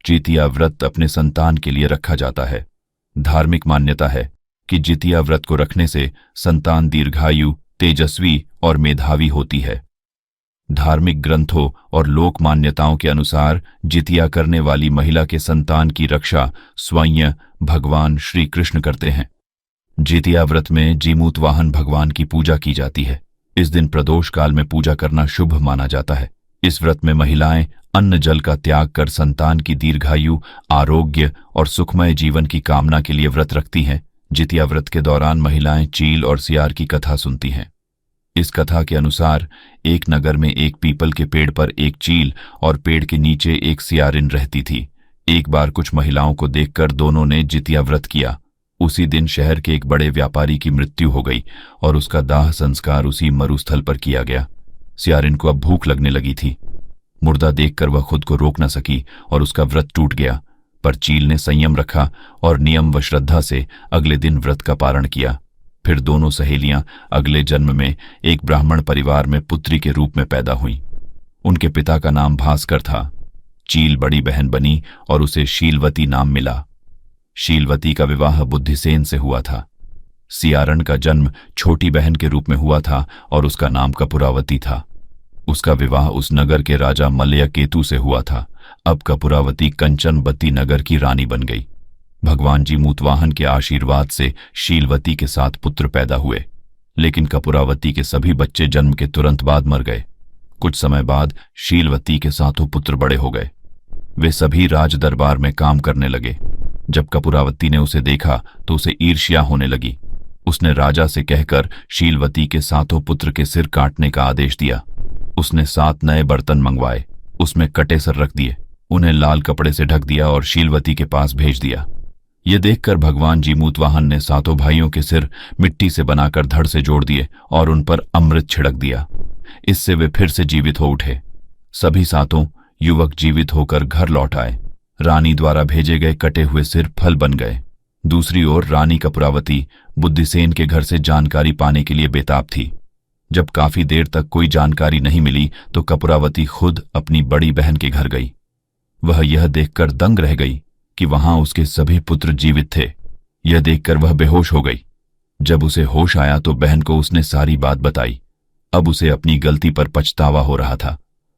जितिया व्रत अपने संतान के लिए रखा जाता है। धार्मिक मान्यता है कि जितिया व्रत को रखने से संतान दीर्घायु, तेजस्वी और मेधावी होती है। धार्मिक ग्रंथों और लोक मान्यताओं के अनुसार जितिया करने वाली महिला के संतान की रक्षा स्वयं भगवान श्री कृष्ण करते हैं। जितिया व्रत में जीमूतवाहन भगवान की पूजा की जाती है। इस दिन प्रदोष काल में पूजा करना शुभ माना जाता है। इस व्रत में महिलाएं अन्न जल का त्याग कर संतान की दीर्घायु, आरोग्य और सुखमय जीवन की कामना के लिए व्रत रखती हैं। जितिया व्रत के दौरान महिलाएं चील और सियार की कथा सुनती हैं। इस कथा के अनुसार एक नगर में एक पीपल के पेड़ पर एक चील और पेड़ के नीचे एक सियारिन रहती थी। एक बार कुछ महिलाओं को देखकर दोनों ने जितिया व्रत किया। उसी दिन शहर के एक बड़े व्यापारी की मृत्यु हो गई और उसका दाह संस्कार उसी मरुस्थल पर किया गया। सियारिन को अब भूख लगने लगी थी। मुर्दा देखकर वह खुद को रोक न सकी और उसका व्रत टूट गया। पर चील ने संयम रखा और नियम व श्रद्धा से अगले दिन व्रत का पारण किया। फिर दोनों सहेलियां अगले जन्म में एक ब्राह्मण परिवार में पुत्री के रूप में पैदा हुईं। उनके पिता का नाम भास्कर था। चील बड़ी बहन बनी और उसे शीलवती नाम मिला। शीलवती का विवाह बुद्धिसेन से हुआ था। सियारन का जन्म छोटी बहन के रूप में हुआ था और उसका नाम कपूरावती था। उसका विवाह उस नगर के राजा मलयकेतु से हुआ था। अब कपूरावती कंचनबती नगर की रानी बन गई। भगवान जीमूतवाहन के आशीर्वाद से शीलवती के 7 पुत्र पैदा हुए, लेकिन कपूरावती के सभी बच्चे जन्म के तुरंत बाद मर गए। कुछ समय बाद शीलवती के 7 पुत्र बड़े हो गए। वे सभी राज दरबार में काम करने लगे। जब कपूरावती ने उसे देखा तो उसे ईर्ष्या होने लगी। उसने राजा से कहकर शीलवती के 7 पुत्र के सिर काटने का आदेश दिया। उसने 7 नए बर्तन मंगवाए, उसमें कटे सर रख दिए, उन्हें लाल कपड़े से ढक दिया और शीलवती के पास भेज दिया। ये देखकर भगवान जीमूतवाहन ने 7 भाइयों के सिर मिट्टी से बनाकर धड़ से जोड़ दिए और उन पर अमृत छिड़क दिया। इससे वे फिर से जीवित हो उठे। सभी 7 युवक जीवित होकर घर लौट आए। रानी द्वारा भेजे गए कटे हुए सिर फल बन गए। दूसरी ओर रानी कपूरावती बुद्धिसेन के घर से जानकारी पाने के लिए बेताब थी। जब काफी देर तक कोई जानकारी नहीं मिली तो कपूरावती खुद अपनी बड़ी बहन के घर गई। वह यह देखकर दंग रह गई कि वहां उसके सभी पुत्र जीवित थे। यह देखकर वह बेहोश हो गई। जब उसे होश आया तो बहन को उसने सारी बात बताई। अब उसे अपनी गलती पर पछतावा हो रहा था।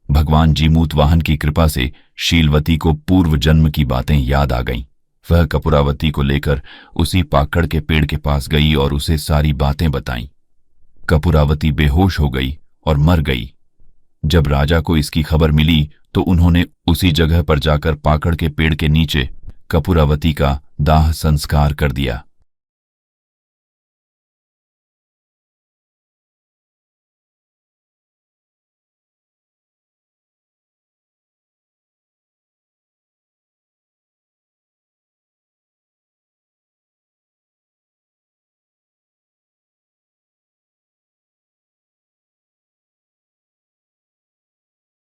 भगवान जीमूतवाहन की कृपा से शीलवती को पूर्व जन्म की बातें याद आ गईं। वह कपूरावती को लेकर उसी पाकड़ के पेड़ के पास गई और उसे सारी बातें बताईं। कपूरावती बेहोश हो गई और मर गई। जब राजा को इसकी खबर मिली तो उन्होंने उसी जगह पर जाकर पाकड़ के पेड़ के नीचे कपूरावती का दाह संस्कार कर दिया।